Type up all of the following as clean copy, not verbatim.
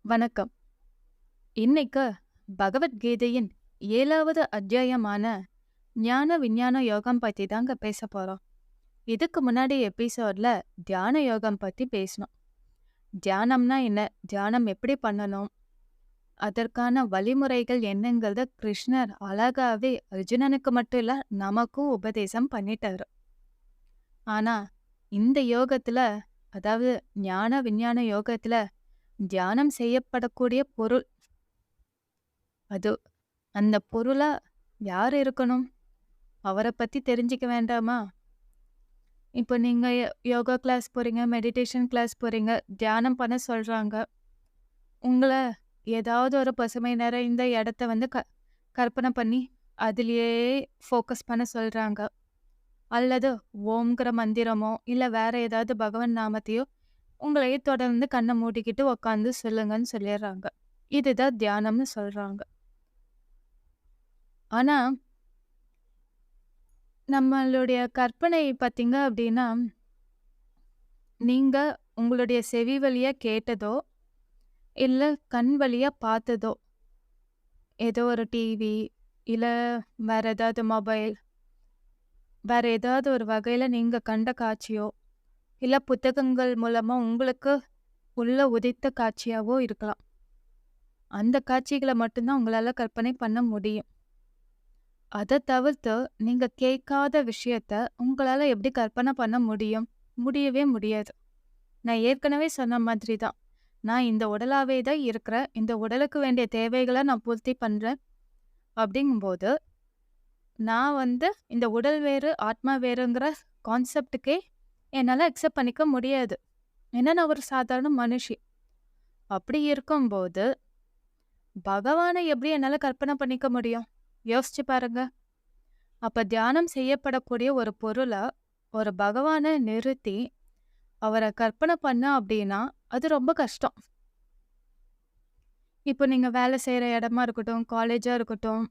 வணக்கம். இன்னைக்கு பகவத்கீதையின் 7வது அத்தியாயமான ஞான விஞ்ஞான யோகம் பத்தி தாங்க பேச போறோம். இதுக்கு முன்னாடி எபிசோட்ல தியான யோகம் பத்தி பேசணும். தியானம்னா என்ன? தியானம் எப்படி பண்ணணும்? அதற்கான வழிமுறைகள் என்னங்கிறத கிருஷ்ணர் அழகாவே அர்ஜுனனுக்கு மட்டும் இல்ல நமக்கும் உபதேசம் பண்ணிட்டாரு. ஆனா இந்த யோகத்துல, அதாவது ஞான விஞ்ஞான யோகத்துல தியானம் செய்யப்படக்கூடிய பொருள் அது அந்த பொருளா யார் இருக்கணும்? அவரை பத்தி தெரிஞ்சுக்க வேண்டாமா? இப்போ நீங்க யோகா கிளாஸ் போறீங்க, மெடிடேஷன் கிளாஸ் போறீங்க, தியானம் பண்ண சொல்றாங்க. உங்கள ஏதாவது ஒரு பசுமை நிறைந்த இடத்த கற்பனை பண்ணி அதிலேயே ஃபோக்கஸ் பண்ண சொல்றாங்க. அல்லது ஓம்ங்கிற மந்திரமோ இல்ல வேற ஏதாவது பகவான் நாமத்தையோ உங்களையே தொடர்ந்து கண்ணை மூடிக்கிட்டு உட்காந்து சொல்லுங்கன்னு சொல்லிடுறாங்க. இதுதான் தியானம்னு சொல்றாங்க. ஆனா நம்மளுடைய கற்பனை பார்த்தீங்க அப்படின்னா, நீங்க உங்களுடைய செவி வழியா கேட்டதோ, இல்ல கண் வழியா பார்த்ததோ, ஏதோ ஒரு டிவி, இல்ல வேற ஏதாவது மொபைல், வேற ஏதாவது ஒரு வகையில நீங்க கண்ட காட்சியோ, இல்ல புத்தகங்கள் மூலமா உங்களுக்கு உள்ள உதித்த காட்சியாவோ இருக்கலாம். அந்த காட்சிகள மட்டும் தான் உங்களால கற்பனை பண்ண முடியும். அத தவிர்த்து நீங்க கேட்காத விஷயத்த உங்களால எப்படி கற்பனை பண்ண முடியும்? முடியவே முடியாது. நான் ஏற்கனவே சொன்ன மாதிரி தான். நான் இந்த உடலாவே தான் இருக்கிறேன். இந்த உடலுக்கு வேண்டிய தேவைகள நான் பூர்த்தி பண்றேன். அப்படிங்கும்போது, நான் இந்த உடல் வேறு, ஆத்மா வேறுங்கிற கான்செப்ட்டுக்கே என்னால அக்செப்ட் பண்ணிக்க முடியாது. ஏன்னா நான் ஒரு சாதாரண மனுஷி. அப்படி இருக்கும்போது, பகவான எப்படி என்னால கற்பனை பண்ணிக்க முடியும்? யோசிச்சு பாருங்க. அப்ப தியானம் செய்யப்படக்கூடிய ஒரு பொருள, ஒரு பகவான நிறுத்தி, அவர கற்பனை பண்ண அப்படின்னா, அது ரொம்ப கஷ்டம். இப்போ நீங்க வேலை செய்ற இடமா இருக்கட்டும், காலேஜா இருக்கட்டும்,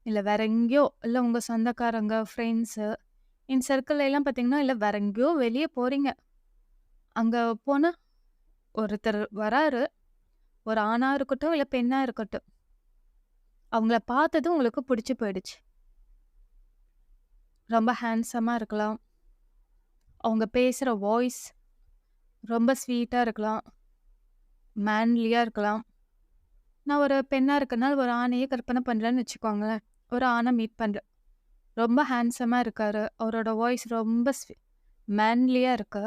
இல்ல வேற எங்கேயோ, இல்ல உங்க சொந்தக்காரங்க, ஃப்ரெண்ட்ஸு, இன் சர்க்கிள்ல எல்லாம் பார்த்தீங்கன்னா, இல்ல வேற எங்கேயோ வெளிய போறீங்க. அங்க போனா ஒருத்தர் வராரு. ஒரு ஆணா இருக்கட்டும், இல்ல பெண்ணா இருக்கட்டும். அவங்கள பார்த்ததும் உங்களுக்கு புடிச்சு போயிடுச்சு. ரொம்ப ஹேண்ட்ஸமா இருக்கலாம். அவங்க பேசுற வாய்ஸ் ரொம்ப ஸ்வீட்டா இருக்கலாம். மேன்லியா இருக்கலாம். நான் ஒரு பெண்ணா இருக்கனால ஒரு ஆணையே கற்பனை பண்றேன்னு வச்சுக்கோங்களேன். ஒரு ஆண மீட் பண்றேன். ரொம்ப ஹேண்ட்ஸமா இருக்காரு. அவரோட வாய்ஸ் ரொம்ப மேன்லியா இருக்கு.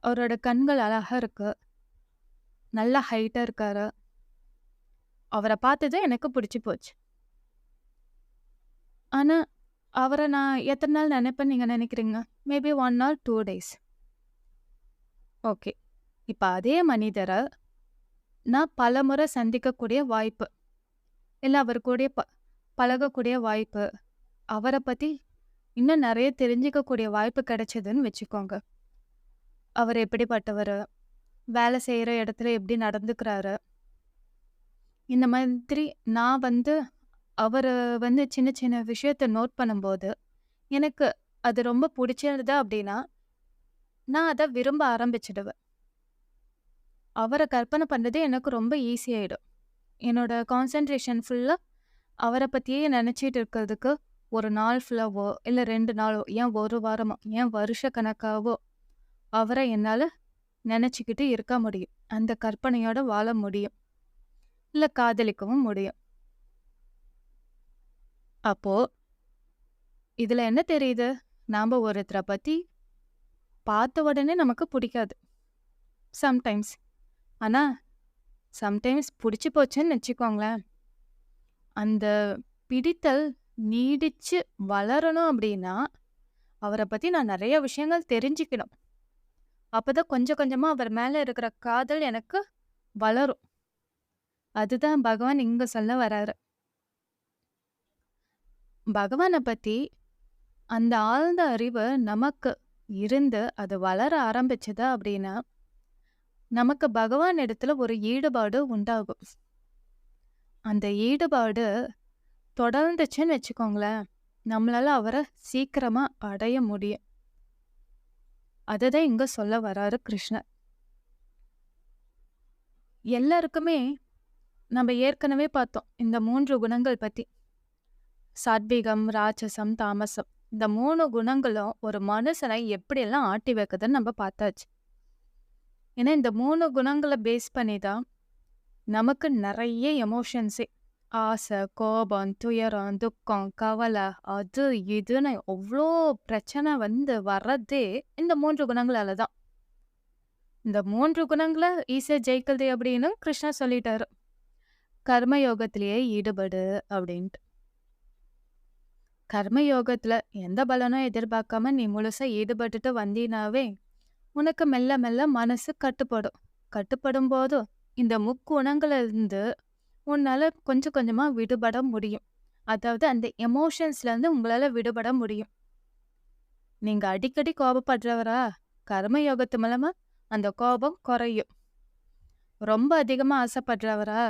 அவரோட கண்கள் அழகா இருக்கு. நல்ல ஹைட்டா இருக்காரு. அவர பார்த்ததும் எனக்கு பிடிச்சு போச்சு. ஆனா, அவர நான் எத்தன நாள் நினைப்பேன்னு நீங்க நினைக்கிறீங்க? Maybe 1 or 2 days. ஓகே. இப்ப அதே மனிதர நான் பலமுறை சந்திக்கக்கூடிய வாய்ப்பு, இல்ல அவர் கூடயே பழகக்கூடிய வாய்ப்பு, அவர பத்தி இன்னும் நெறைய தெரிஞ்சுக்கக்கூடிய வாய்ப்பு கிடைச்சதுன்னு வச்சுக்கோங்க. அவர் எப்படிப்பட்டவரு? வேலை செய்ற இடத்துல எப்படி நடந்துக்கிறாரு? இந்த மாதிரி நான் அவரு சின்ன சின்ன விஷயத்த நோட் பண்ணும்போது, எனக்கு அது ரொம்ப புடிச்சிருந்தது அப்படின்னா, நான் அத விரும்ப ஆரம்பிச்சுடுவேன். அவர கற்பனை பண்றது எனக்கு ரொம்ப ஈஸி ஆயிடும். என்னோட கான்சன்ட்ரேஷன் ஃபுல்லா அவர பத்தியே நெனச்சிட்டு இருக்கிறதுக்கு, ஒரு நாள் ஃபுல்லாவோ, இல்ல 2 நாளோ, ஏன் 1 வாரமோ, ஏன் வருஷ கணக்காவோ, அவர என்னால நெனச்சுக்கிட்டு இருக்க முடியும். அந்த கற்பனையோட வாழ முடியும். இல்ல காதலிக்கவும் முடியும். அப்போ இதுல என்ன தெரியுது? நாம ஒருத்தர பத்தி பார்த்த உடனே நமக்கு புடிக்காது. சம்டைம்ஸ். ஆனா, சம்டைம்ஸ் புடிச்சு போச்சுன்னு வச்சுக்கோங்களேன். அந்த பிடித்தல் நீடிச்சு வளரணும் அப்படின்னா, அவர பத்தி நான் நெறைய விஷயங்கள் தெரிஞ்சுக்கணும். அப்பதான் கொஞ்சம் கொஞ்சமா அவர் மேல இருக்கிற காதல் எனக்கு வளரும். அதுதான் பகவான் இங்க சொல்ல வராரு. பகவான பத்தி அந்த ஆழ்ந்த அறிவு நமக்கு இருந்து அது வளர ஆரம்பிச்சது அப்படின்னா, நமக்கு பகவான் இடத்துல ஒரு ஈடுபாடு உண்டாகும். அந்த ஈடுபாடு தொடர்ந்துச்சுன்னு வச்சுக்கோங்களேன், நம்மளால அவர சீக்கிரமா அடைய முடியும். அததான் இங்க சொல்ல வராரு கிருஷ்ணர். எல்லாருக்குமே நம்ம ஏற்கனவே பார்த்தோம் இந்த 3 குணங்கள் பத்தி. சாத்விகம், ராட்சசம், தாமசம். இந்த 3 குணங்களும் ஒரு மனுஷனை எப்படியெல்லாம் ஆட்டி வைக்குதுன்னு நம்ம பார்த்தாச்சு. ஏன்னா இந்த 3 குணங்கள பேஸ் பண்ணி தான் நமக்கு நெறைய எமோஷன்ஸே. ஆசை, கோபம், துயரம், துக்கம், கவலை, அது இதுன்னு அவ்ளோ பிரச்சனை வர்றதே இந்த 3 குணங்களால தான். இந்த 3 குணங்கள ஈஸியா ஜெயிக்கிறது அப்படின்னு கிருஷ்ணர் சொல்லிட்டாரு. கர்ம யோகத்திலேயே ஈடுபடு அப்படின்ட்டு. கர்ம யோகத்துல எந்த பலனும் எதிர்பார்க்காம நீ முழுசா ஈடுபட்டுட்டு வந்தீனாவே உனக்கு மெல்ல மெல்ல மனசு கட்டுப்படும். கட்டுப்படும் போது இந்த முக்குணங்கள்ல இருந்து உன்னால கொஞ்சம் கொஞ்சமா விடுபட முடியும். அதாவது அந்த எமோஷன்ஸ்ல இருந்து உங்களால விடுபட முடியும். நீங்க அடிக்கடி கோபப்படுறவரா? கர்ம யோகத்து மூலமா அந்த கோபம் குறையும். ரொம்ப அதிகமா ஆசைப்படுறவரா?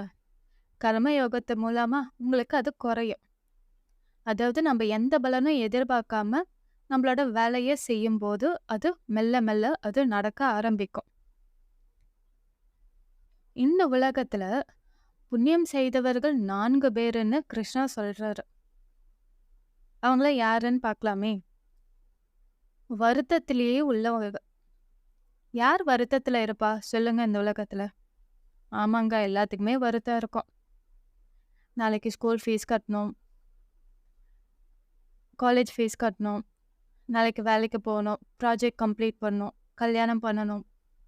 கர்ம யோகத்து மூலமா உங்களுக்கு அது குறையும். அதாவது நம்ம எந்த பலனும் எதிர்பார்க்காம நம்மளோட வேலையை செய்யும்போது அது மெல்ல மெல்ல அது நடக்க ஆரம்பிக்கும். இந்த உலகத்துல புண்ணியம் செய்தவர்கள் 4 பேருன்னு கிருஷ்ணா சொல்றாரு. அவங்கள யாருன்னு பார்க்கலாமே. வருத்தத்திலேயே உள்ளவங்க. யார் வருத்தத்துல இருப்பா சொல்லுங்க இந்த உலகத்துல? ஆமாங்க, எல்லாத்துக்குமே வருத்தம் இருக்கும். நாளைக்கு ஸ்கூல் ஃபீஸ் கட்டணும், காலேஜ் ஃபீஸ் கட்டணும், நாளைக்கு வேலைக்கு போகணும், ப்ராஜெக்ட் கம்ப்ளீட் பண்ணணும், கல்யாணம் பண்ணணும்.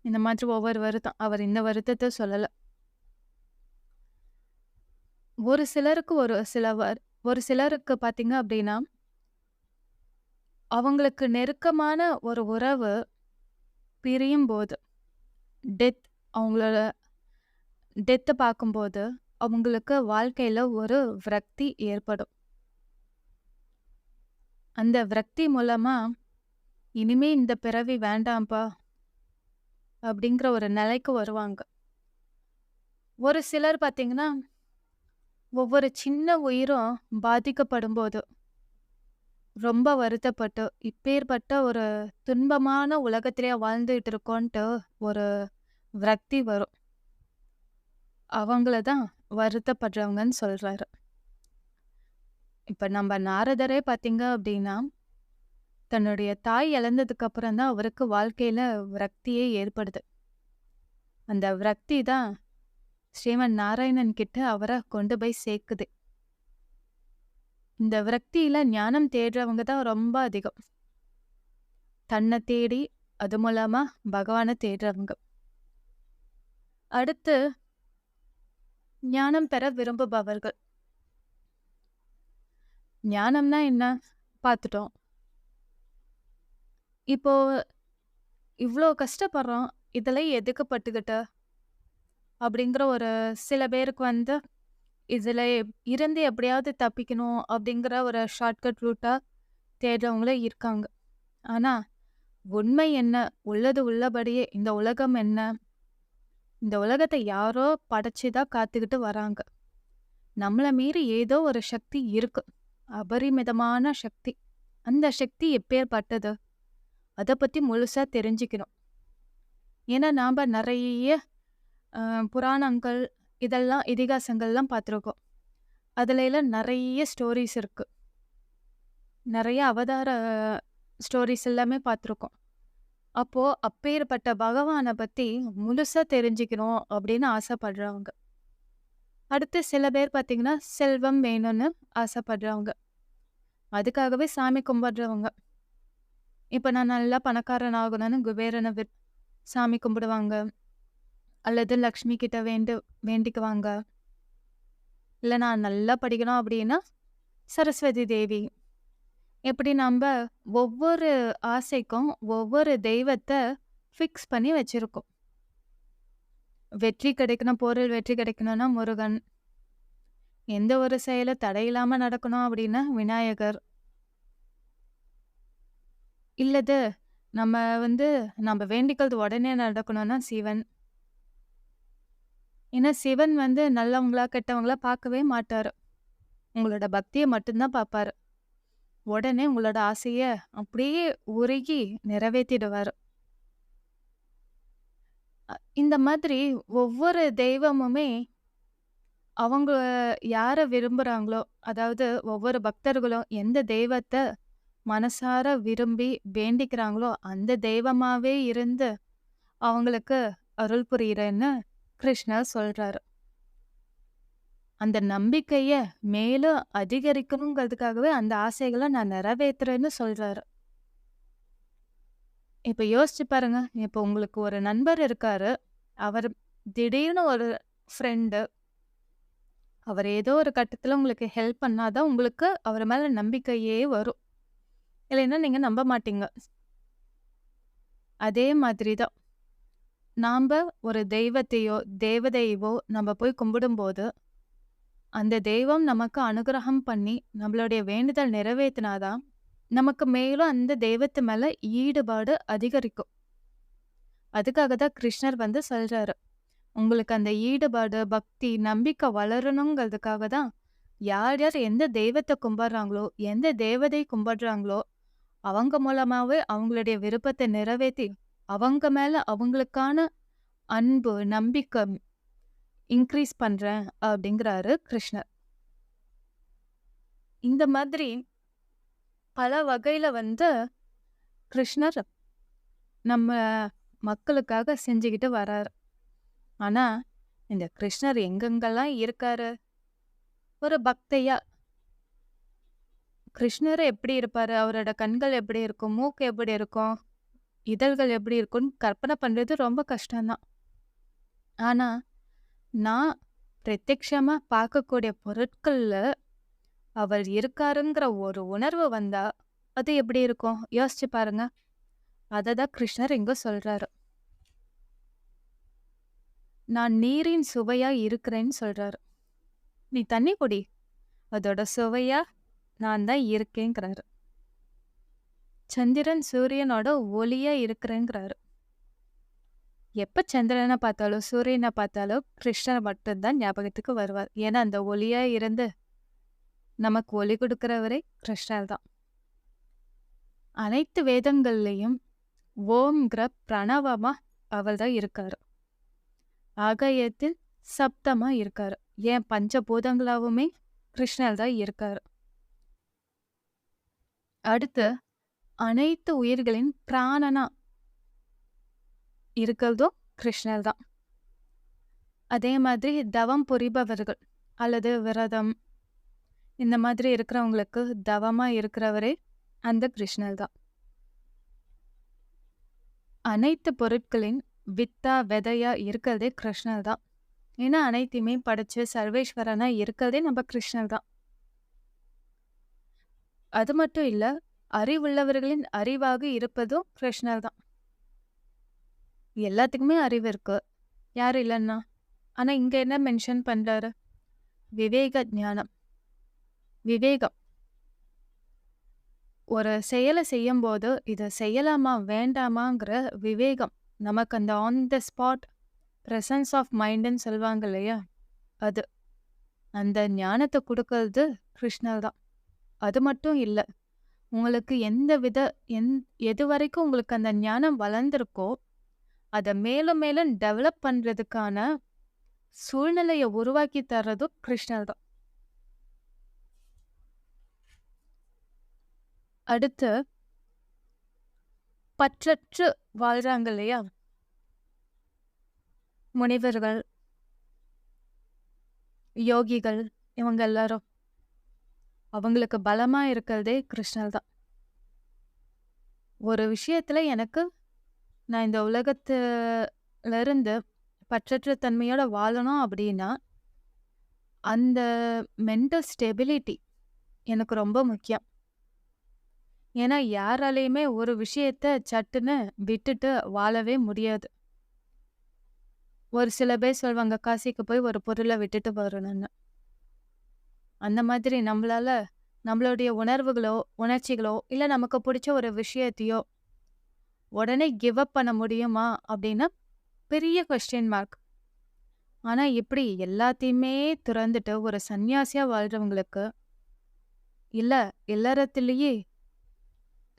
இந்த மாதிரி ஒவ்வொரு வருத்தம். அவர் இந்த வருத்தத்தை சொல்லல. ஒரு சிலருக்கு ஒரு சிலருக்கு பார்த்தீங்க அப்படின்னா, அவங்களுக்கு நெருக்கமான ஒரு உறவு பிரியும் போது, அவங்களோட டெத்தை பார்க்கும்போது அவங்களுக்கு வாழ்க்கையில ஒரு விரக்தி ஏற்படும். அந்த விரக்தி மூலமா இனிமே இந்த பிறவி வேண்டாம்ப்பா அப்படிங்கிற ஒரு நிலைக்கு வருவாங்க. ஒரு சிலர் பார்த்தீங்கன்னா, ஒவ்வொரு சின்ன உயிரும் பாதிக்கப்படும் போது ரொம்ப வருத்தப்பட்டு இப்பேற்பட்ட ஒரு துன்பமான உலகத்திலேயே வாழ்ந்துட்டு இருக்கோன்ட்டு ஒரு விரக்தி வரும். அவங்கள தான் வருத்தப்படுறவங்கன்னு சொல்றாரு. இப்ப நம்ம நாரதரே பார்த்தீங்க அப்படின்னா, தன்னுடைய தாய் இழந்ததுக்கு அப்புறம் தான் அவருக்கு வாழ்க்கையில விரக்தியே ஏற்படுது. அந்த விரக்தி தான் ஸ்ரீமன் நாராயணன் கிட்ட அவரை கொண்டு போய் சேர்க்குது. இந்த விரக்தியில ஞானம் தேடுறவங்க தான் ரொம்ப அதிகம். தன்னை தேடி அது மூலமா பகவானை தேடுறவங்க. அடுத்து ஞானம் பெற விரும்புபவர்கள். ஞானம்னா என்ன பார்த்துட்டோம். இப்போ இவ்வளோ கஷ்டப்படுறோம், இதெல்லாம் எதுக்கு பட்டுக்கிட்ட அப்படிங்கிற ஒரு சில பேருக்கு இதுல இருந்து எப்படியாவது தப்பிக்கணும் அப்படிங்கிற ஒரு ஷார்ட்கட் ரூட்டா தேடுறவங்களே இருக்காங்க. ஆனா உண்மை என்ன? உள்ளது உள்ளபடியே இந்த உலகம் என்ன? இந்த உலகத்தை யாரோ படைச்சுதான் காத்துக்கிட்டு வராங்க. நம்மள மீறி ஏதோ ஒரு சக்தி இருக்கு, அபரிமிதமான சக்தி. அந்த சக்தி எப்பேற்பட்டது? அதை பத்தி முழுசா தெரிஞ்சுக்கணும். ஏன்னா நாம நிறைய புராணங்கள் இதெல்லாம் இதிகாசங்கள்லாம் பார்த்துருக்கோம். அதுல எல்லாம் நிறைய ஸ்டோரிஸ் இருக்கு. நிறைய அவதார ஸ்டோரிஸ் எல்லாமே பார்த்துருக்கோம். அப்போ அப்பேற்பட்ட பகவானை பத்தி முழுசா தெரிஞ்சுக்கணும் அப்படின்னு ஆசைப்படுறவங்க. அடுத்து சில பேர் பார்த்தீங்கன்னா செல்வம் வேணும்னு ஆசைப்படுறவங்க. அதுக்காகவே சாமி கும்பிடுறவங்க. இப்போ நான் நல்லா பணக்காரன் ஆகணும்னு குபேரனை சாமி கும்பிடுவாங்க. அல்லது லக்ஷ்மி கிட்ட வேண்டிக்குவாங்க. இல்லை நான் நல்லா படிக்கணும் அப்படின்னா சரஸ்வதி தேவி. எப்படி நம்ம ஒவ்வொரு ஆசைக்கும் ஒவ்வொரு தெய்வத்தை ஃபிக்ஸ் பண்ணி வச்சிருக்கோம். வெற்றி கிடைக்கணும், பொருள் வெற்றி கிடைக்கணும்னா முருகன். எந்த ஒரு செயலை தடையில்லாம நடக்கணும் அப்படின்னா விநாயகர். இல்லது நம்ம நம்ம வேண்டிக்கிறது உடனே நடக்கணும்னா சிவன். ஏன்னா சிவன் நல்லவங்களா கெட்டவங்களா பார்க்கவே மாட்டாரு. உங்களோட பக்தியை மட்டும்தான் பார்ப்பாரு. உடனே உங்களோட ஆசைய அப்படியே உருகி நிறைவேற்றிடுவாரு. இந்த மாதிரி ஒவ்வொரு தெய்வமுமே அவங்க யார விரும்புறாங்களோ, அதாவது ஒவ்வொரு பக்தர்களும் எந்த தெய்வத்த மனசார விரும்பி வேண்டிக்கிறாங்களோ, அந்த தெய்வமாவே இருந்து அவங்களுக்கு அருள் புரியிறேன்னு கிருஷ்ணர் சொல்றாரு. அந்த நம்பிக்கைய மேலும் அதிகரிக்கணுங்கிறதுக்காகவே அந்த ஆசைகள நான் நிறைவேத்துறேன்னு சொல்றாரு. இப்ப யோசிச்சு பாருங்க. இப்ப உங்களுக்கு ஒரு நண்பர் இருக்காரு. அவர் திடீர்னு ஒரு ஃப்ரெண்டு அவர் ஏதோ ஒரு கட்டத்துல உங்களுக்கு ஹெல்ப் பண்ணா தான் உங்களுக்கு அவர் மேல நம்பிக்கையே வரும். இல்லைன்னா நீங்க நம்ப மாட்டீங்க. அதே மாதிரி தான். நாம்ப ஒரு தெய்வத்தையோ, தேவதையவோ நம்ம போய் கும்பிடும்போது, அந்த தெய்வம் நமக்கு அனுகிரகம் பண்ணி, நம்மளுடைய வேண்டுதல் நிறைவேத்தினா தான், நமக்கு மேலும் அந்த தெய்வத்து மேல ஈடுபாடு அதிகரிக்கும். அதுக்காக தான் கிருஷ்ணர் வந்து சொல்றாரு. உங்களுக்கு அந்த ஈடுபாடு, பக்தி, நம்பிக்கை வளரணுங்கிறதுக்காக தான், யார் யார் எந்த தெய்வத்த கும்பிடுறாங்களோ, எந்த தேவதை கும்பிடுறாங்களோ, அவங்க மூலமாவே அவங்களுடைய விருப்பத்த நிறைவேத்தி, அவங்க மேல அவங்களுக்கான அன்பு, நம்பிக்கை இன்க்ரீஸ் பண்றேன் அப்படிங்கிறாரு கிருஷ்ணர். இந்த மாதிரி பல வகையில வந்து கிருஷ்ணர் நம்ம மக்களுக்காக செஞ்சுகிட்டு வராரு. ஆனா, இந்த கிருஷ்ணர் எங்கெங்கெல்லாம் இருக்காரு? ஒரு பக்தையா கிருஷ்ணர் எப்படி இருப்பாரு? அவரோட கண்கள் எப்படி இருக்கும்? மூக்கு எப்படி இருக்கும்? இதழ்கள் எப்படி இருக்கும்னு கற்பனை பண்றது ரொம்ப கஷ்டம்தான். ஆனா, நான் பிரத்யக்ஷமா பார்க்கக்கூடிய பொருட்கள்ல அவர் இருக்காருங்கிற ஒரு உணர்வு வந்தா, அது எப்படி இருக்கும்? யோசிச்சு பாருங்க. அததான் கிருஷ்ணர் இங்க சொல்றாரு. நான் நீரின் சுவையா இருக்கிறேன்னு சொல்றாரு. நீ தண்ணி குடி. அதோட சுவையா நான் தான் இருக்கேங்கிறாரு. சந்திரன் சூரியனோட ஒளியா இருக்கிறேங்கிறாரு. எப்ப சந்திரனை பார்த்தாலும் சூரியனை பார்த்தாலும் கிருஷ்ணர் மட்டும்தான் ஞாபகத்துக்கு வருவார். ஏன்னா அந்த ஒளியா இருந்து நமக்கு ஒளி கொடுக்கிறவரே கிருஷ்ணர் தான். அனைத்து வேதங்கள்லயும் ஓம்ங்கிற பிரணவமா அவர் தான் இருக்காரு. ஆகாயத்தில் சப்தமா இருக்காரு. ஏன் பஞ்சபூதங்களாவுமே கிருஷ்ணர் தான் இருக்காரு. அடுத்து அனைத்து உயிர்களின் பிராணனா இருக்கிறதும் கிருஷ்ணர் தான். அதே மாதிரி தவம் புரிபவர்கள் அல்லது விரதம் இந்த மாதிரி இருக்கிறவங்களுக்கு தவமா இருக்கிறவரே அந்த கிருஷ்ணர் தான். அனைத்து பொருட்களின் வித்தா விதையா இருக்கிறதே கிருஷ்ணர் தான். ஏன்னா அனைத்தையுமே படைச்சு சர்வேஸ்வரனா இருக்கிறதே நம்ம கிருஷ்ணர் தான். அது மட்டும் இல்ல, அறிவுள்ளவர்களின் அறிவாக இருப்பதும் கிருஷ்ணர் தான். எல்லாத்துக்குமே அறிவு இருக்கு. யாரு இல்லைன்னா? ஆனா இங்க என்ன மென்ஷன் பண்றாரு? விவேக ஞானம். விவேகம். ஒரு செயலை செய்யும்போது இதை செய்யலாமா வேண்டாமாங்கிற விவேகம் நமக்கு அந்த on the spot presence of மைண்டுன்னு சொல்லுவாங்க இல்லையா, அது அந்த ஞானத்தை கொடுக்கறது கிருஷ்ணர் தான். அது மட்டும் இல்லை, உங்களுக்கு எது வரைக்கும் உங்களுக்கு அந்த ஞானம் வளர்ந்துருக்கோ அதை மேலும் மேலும் டெவலப் பண்றதுக்கான சூழ்நிலையை உருவாக்கி தர்றதும் கிருஷ்ணர் தான். அடுத்து பற்றற்று வாழ்றாங்க இல்லையா முனிவர்கள், யோகிகள், இவங்க எல்லாரும் அவங்களுக்கு பலமா இருக்கிறதே கிருஷ்ணர் தான். ஒரு விஷயத்துல எனக்கு நான் இந்த உலகத்துல இருந்து பற்றற்ற தன்மையோட வாழணும் அப்படின்னா அந்த மென்டல் ஸ்டெபிலிட்டி எனக்கு ரொம்ப முக்கியம். ஏன்னா யாராலையுமே ஒரு விஷயத்த சட்டுன்னு விட்டுட்டு வாழவே முடியாது. ஒரு சில பேர் சொல்லுவாங்க காசிக்கு போய் ஒரு பொருளை விட்டுட்டு வரணும்னு. அந்த மாதிரி நம்மளால நம்மளுடைய உணர்வுகளோ உணர்ச்சிகளோ இல்லை நமக்கு பிடிச்ச ஒரு விஷயத்தையோ உடனே கிவ் அப் பண்ண முடியுமா அப்படின்னா பெரிய கொஸ்டின் மார்க். ஆனா இப்படி எல்லாத்தையுமே துறந்துட்டு ஒரு சன்னியாசியா வாழ்றவங்களுக்கு இல்ல இல்லறத்திலேயே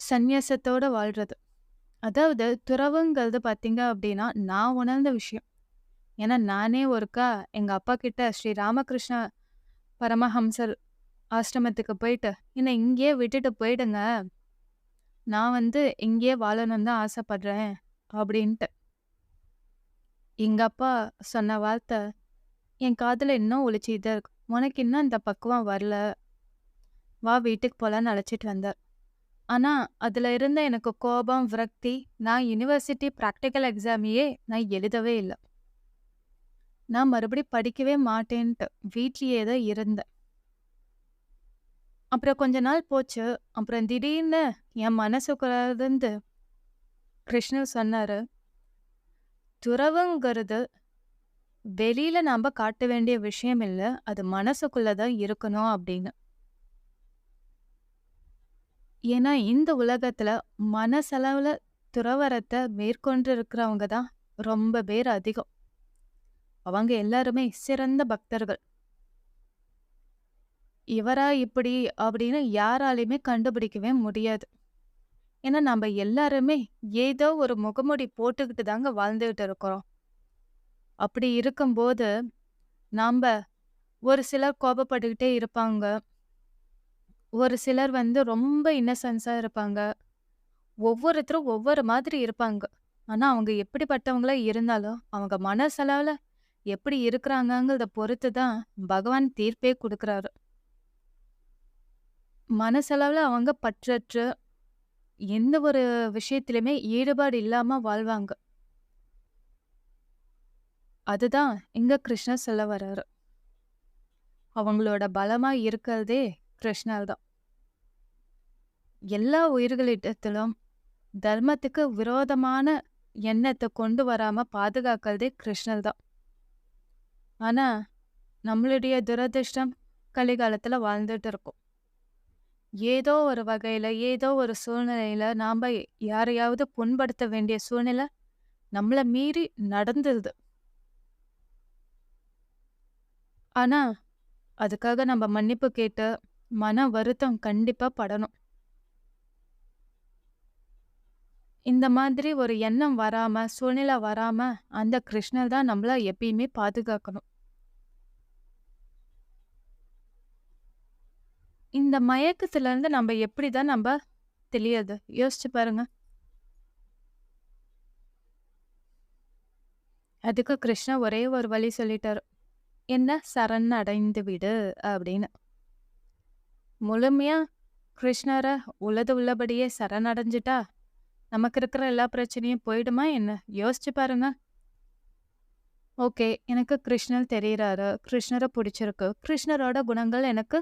சந்நியாசத்தோட வாழ்றது அதாவது துறவுங்கிறது பார்த்தீங்க அப்படின்னா, நான் உணர்ந்த விஷயம். ஏன்னா நானே ஒருக்கா எங்க அப்பா கிட்ட ஸ்ரீ ராமகிருஷ்ண பரமஹம்சர் ஆசிரமத்துக்கு போயிட்டு, "என்ன இங்கேயே விட்டுட்டு போயிடுங்க. நான் இங்கேயே வாழணும்னு தான் ஆசைப்படுறேன்" அப்படின்ட்டு. எங்க அப்பா சொன்ன வார்த்தை என் காதுல இன்னும் ஒலிச்சுட்டு தான் இருக்கு. "உனக்கு இன்னும் இந்த பக்குவம் வரல. வா வீட்டுக்கு போலான்னு" அழைச்சிட்டு வந்தார். ஆனா, அதுல இருந்த எனக்கு கோபம், விரக்தி, நான் யுனிவர்சிட்டி பிராக்டிகல் எக்ஸாமையே நான் எழுதவே இல்ல. நான் மறுபடியும் படிக்கவே மாட்டேன்ட்டு வீட்லயே தான் இருந்தேன். அப்புறம் கொஞ்ச நாள் போச்சு. அப்புறம் திடீர்னு என் மனசுக்குள்ளருந்து கிருஷ்ணர் சொன்னாரு, "துறவுங்கிறது வெளியில நாம காட்ட வேண்டிய விஷயம் இல்ல. அது மனசுக்குள்ள தான் இருக்கணும்" அப்படின்னு. ஏன்னா, இந்த உலகத்துல மனசளவுல துறவறத்த மேற்கொண்டு இருக்கிறவங்க தான் ரொம்ப பேர் அதிகம். அவங்க எல்லாருமே சிறந்த பக்தர்கள். இவரா இப்படி அப்படின்னு யாராலையுமே கண்டுபிடிக்கவே முடியாது. ஏன்னா நம்ம எல்லாருமே ஏதோ ஒரு முகமூடி போட்டுக்கிட்டு தாங்க வாழ்ந்துகிட்டு இருக்கிறோம். அப்படி இருக்கும்போது நாம ஒரு சிலர் கோபப்பட்டுக்கிட்டே இருப்பாங்க. ஒரு சிலர் ரொம்ப இன்னசென்ஸா இருப்பாங்க. ஒவ்வொருத்தரும் ஒவ்வொரு மாதிரி இருப்பாங்க. ஆனா அவங்க எப்படிப்பட்டவங்களா இருந்தாலும் அவங்க மனசளவுல எப்படி இருக்கிறாங்கங்கிறத பொறுத்து தான் பகவான் தீர்ப்பே குடுக்குறாரு. மனசளவுல அவங்க பற்றற்று எந்த ஒரு விஷயத்திலுமே ஈடுபாடு இல்லாம வாழ்வாங்க. அதுதான் இங்க கிருஷ்ணர் சொல்ல வர்றாரு. அவங்களோட பலமா இருக்கிறதே கிருஷ்ணர் தான். எல்லா உயிர்களிடத்திலும் தர்மத்துக்கு விரோதமான எண்ணத்த கொண்டு வராம பாதுகாக்கிறதே கிருஷ்ணர் தான். ஆனா, நம்மளுடைய துரதிர்ஷ்டம் கலிகாலத்துல வாழ்ந்துட்டு இருக்கோம். ஏதோ ஒரு வகையில, ஏதோ ஒரு சூழ்நிலையில நாம யாரையாவது புண்படுத்த வேண்டிய சூழ்நிலை நம்மள மீறி நடந்துருது. ஆனா, அதுக்காக நம்ம மன்னிப்பு கேட்டு, மன வருத்தம் கண்டிப்பா படணும். இந்த மாதிரி ஒரு எண்ணம் வராம, சூழ்நிலை வராம, அந்த கிருஷ்ணர் தான் நம்மள எப்பயுமே பாதுகாக்கணும். இந்த மயக்கத்திலிருந்து நம்ம எப்படிதான் தெளியறது? யோசிச்சு பாருங்க. அதுக்கு கிருஷ்ணர் ஒரே ஒரு வழி சொல்லிட்டாரு. என்ன சரண் அடைந்து விடு அப்படின்னு. முழுமையா கிருஷ்ணர உள்ளபடியே சரணடைஞ்சிட்டா, நமக்கு இருக்கிற எல்லா பிரச்சனையும் போயிடுமா என்ன? யோசிச்சு பாருங்க. ஓகே. எனக்கு கிருஷ்ணர் தெரியறாரு. கிருஷ்ணர புடிச்சிருக்கு. கிருஷ்ணரோட குணங்கள் எனக்கு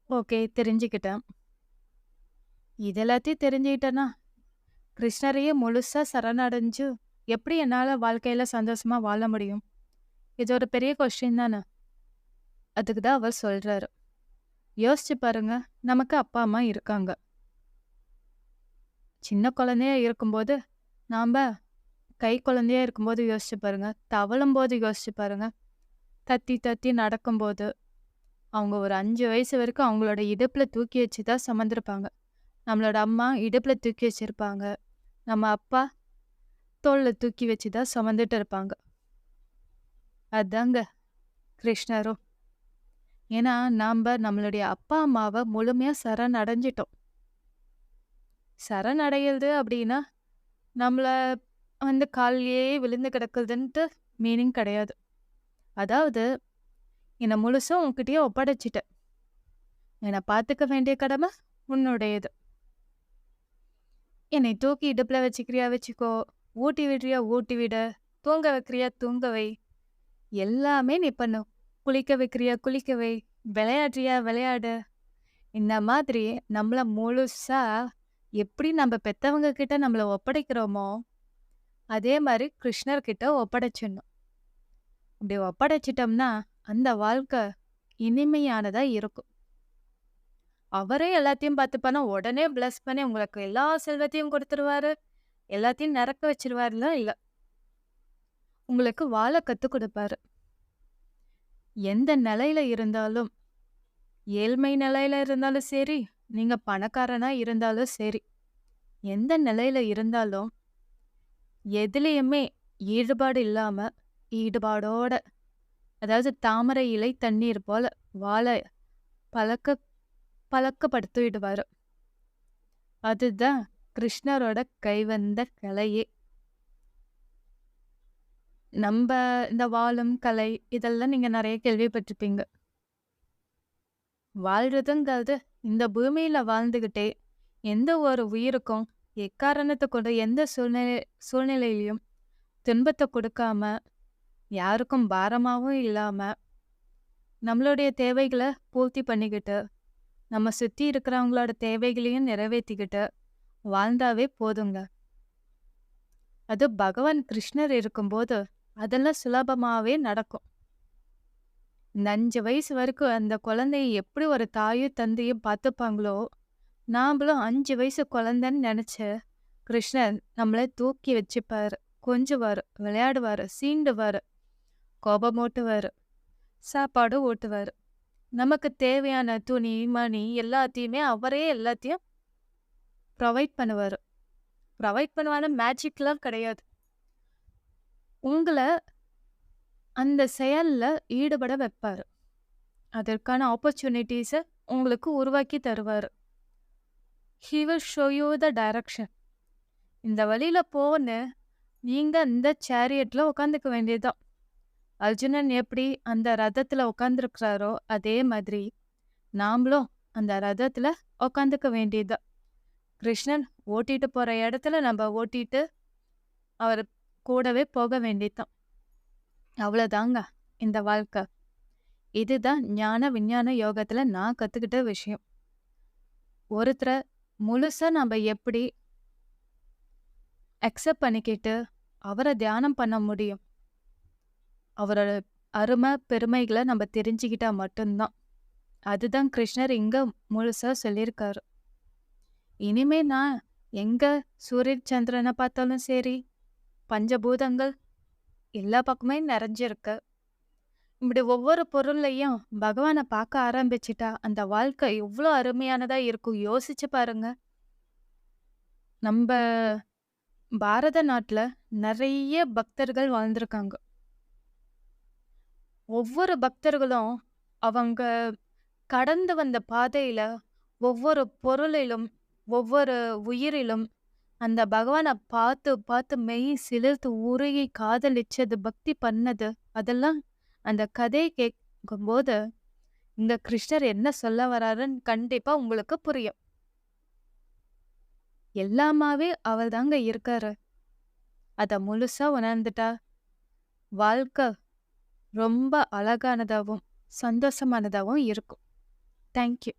ஓகே தெரிஞ்சுக்கிட்டேன். இது எல்லாத்தையும் தெரிஞ்சுக்கிட்டேன்னா, கிருஷ்ணரையே முழுசா சரணடைஞ்சு எப்படி என்னால வாழ்க்கையில சந்தோஷமா வாழ முடியும்? இது ஒரு பெரிய கொஸ்டின் தானே. அதுக்கு தான் அவர் சொல்றாரு. யோசிச்சு பாருங்க. நமக்கு அப்பா, அம்மா இருக்காங்க. சின்ன குழந்தையா இருக்கும்போது, நாம கை குழந்தையா இருக்கும்போது யோசிச்சு பாருங்க. தவழும்போது யோசிச்சு பாருங்க. தத்தி தத்தி நடக்கும்போது, அவங்க ஒரு 5 வயசு வரைக்கும் அவங்களோட இடுப்புல தூக்கி வச்சு தான் சுமந்திருப்பாங்க. நம்மளோட அம்மா இடுப்புல தூக்கி வச்சிருப்பாங்க. நம்ம அப்பா தோள்ல தூக்கி வச்சு தான் சுமந்துட்டு இருப்பாங்க. அதாங்க கிருஷ்ணரும். ஏன்னா, நம்மளுடைய அப்பா, அம்மாவ முழுமையா சரணடைஞ்சிட்டோம். சரணடையிறது அப்படின்னா, நம்மள கால்லயே விழுந்து கிடக்குதுன்ட்டு மீனிங் கிடையாது. அதாவது, என்ன முழுசா உன்கிட்டயே ஒப்படைச்சுட்டேன். என்ன பார்த்துக்க வேண்டிய கடமை உன்னுடையது. என்னை தூக்கி இடுப்புல வச்சுக்கிறியா வச்சுக்கோ. ஊட்டி விடுறியா ஊட்டி விடு. தூங்க வைக்கிறியா தூங்க வை. எல்லாமே நீ பண்ணு. குளிக்க வைக்கிறியா குளிக்க வை. விளையாடுறியா விளையாடு. இந்த மாதிரி நம்மள முழுசா எப்படி நம்ம பெத்தவங்க கிட்ட நம்மள ஒப்படைக்கிறோமோ, அதே மாரி கிருஷ்ணர் கிட்ட ஒப்படைச்சிடணும். அப்படி ஒப்படைச்சிட்டோம்னா, அந்த வாழ்க்கை இனிமையானதா இருக்கும். அவரே எல்லாத்தையும் பார்த்துப்பார்னா, உடனே பிளஸ் பண்ணி உங்களுக்கு எல்லா செல்வத்தையும் குடுத்துருவாரு. எல்லாத்தையும் நிரப்ப வச்சுருவாருலாம் இல்ல. உங்களுக்கு வாழ கத்துக் குடுப்பாரு. எந்த நிலையில இருந்தாலும், ஏழ்மை நிலையில இருந்தாலும் சரி, நீங்க பணக்காரனா இருந்தாலும் சரி, எந்த நிலையில இருந்தாலும் எதுலயுமே ஈடுபாடு இல்லாம ஈடுபாடோட, அதாவது தாமரை இலை தண்ணீர் போல வாழ பழக்க பழக்கப்படுத்திடுவாரு. அதுதான் கிருஷ்ணரோட கைவந்த கலையே. நம்ப இந்த வாழும் கலை இதெல்லாம் நீங்க நிறைய கேள்விப்பட்டிருப்பீங்க. வாழ்றதுங்கிறது இந்த பூமியில வாழ்ந்துகிட்டே எந்த ஒரு உயிருக்கும் எக்காரணத்தை கொண்டு எந்த சூழ்நிலையிலையும் துன்பத்தை கொடுக்காம, யாருக்கும் பாரமாவும் இல்லாம, நம்மளுடைய தேவைகளை பூர்த்தி பண்ணிக்கிட்டு, நம்ம சுத்தி இருக்கிறவங்களோட தேவைகளையும் நிறைவேற்றிக்கிட்டு வாழ்ந்தாவே போதுங்க. அது பகவான் கிருஷ்ணர் இருக்கும்போது அதெல்லாம் சுலபமாவே நடக்கும். இந்த 5 வயசு வரைக்கும் அந்த குழந்தைய எப்படி ஒரு தாயும் தந்தையும் பார்த்துப்பாங்களோ, நாமளும் 5 வயசு குழந்தைன்னு நினைச்சு கிருஷ்ணர் நம்மளை தூக்கி வச்சுப்பாரு, கொஞ்சுவாரு, விளையாடுவாரு, சீண்டுவாரு, கோபமூட்டுவாரு, சாப்பாடு ஊட்டுவாரு. நமக்கு தேவையான துணி மணி எல்லாத்தையுமே அவரே எல்லாத்தையும் ப்ரொவைட் பண்ணுவாரு. ப்ரொவைட் பண்ணுவான மேஜிக்லாம் கிடையாது. உங்களை அந்த செயல்ல ஈடுபட வைப்பாரு. அதற்கான ஆப்பர்ச்சுனிட்டிஸை உங்களுக்கு உருவாக்கி தருவாரு. He will show you the direction. இந்த வழியில போன்னு நீங்க இந்த சேரியட்ல உட்காந்துக்க வேண்டியதுதான். அர்ஜுனன் எப்படி அந்த ரதத்துல உட்காந்துருக்கிறாரோ அதே மாதிரி நாமளும் அந்த ரதத்துல உட்காந்துக்க வேண்டியதுதான். கிருஷ்ணன் ஓட்டிட்டு போற இடத்துல நம்ம ஓட்டிட்டு அவர் கூடவே போக வேண்டியதுதான். அவ்வளவுதாங்க இந்த வாழ்க்கை. இதுதான் ஞான விஞ்ஞான யோகத்துல நான் கத்துக்கிட்ட விஷயம். ஒருத்தரை முழுசா நம்ம எப்படி அக்செப்ட் பண்ணிக்கிட்டு அவரை தியானம் பண்ண முடியும், அவரோட அருமை பெருமைகளை நம்ம தெரிஞ்சுக்கிட்டா மட்டும்தான். அதுதான் கிருஷ்ணர் இங்க முழுசா சொல்லியிருக்காரு. இனிமே நான் எங்க சூரியன் சந்திரனை பார்த்தாலும் சரி, பஞ்சபூதங்கள் எல்லா பக்கமே நிறைஞ்சிருக்கு. இப்படி ஒவ்வொரு பொருள்லையும் பகவானை பார்க்க ஆரம்பிச்சிட்டா அந்த வாழ்க்கை எவ்வளோ அருமையானதா இருக்கும். யோசிச்சு பாருங்க. நம்ம பாரத நாட்டுல நிறைய பக்தர்கள் வாழ்ந்திருக்காங்க. ஒவ்வொரு பக்தர்களும் அவங்க கடந்து வந்த பாதையில ஒவ்வொரு பொருளிலும் ஒவ்வொரு உயிரிலும் அந்த பகவானை பார்த்து பார்த்து மெய் சிலிர்த்து உருகி காதலிச்சது, பக்தி பண்ணது, அதெல்லாம் அந்த கதையை கேட்கும்போது இந்த கிருஷ்ணர் என்ன சொல்ல வராருன்னு கண்டிப்பா உங்களுக்கு புரியும். எல்லாமாவே அவர் தாங்க இருக்காரு. அத முழுசா உணர்ந்துட்டா வாழ்க்கை ரொம்ப அழகானதாகவும் சந்தோஷமானதாகவும் இருக்கும். தேங்க்யூ.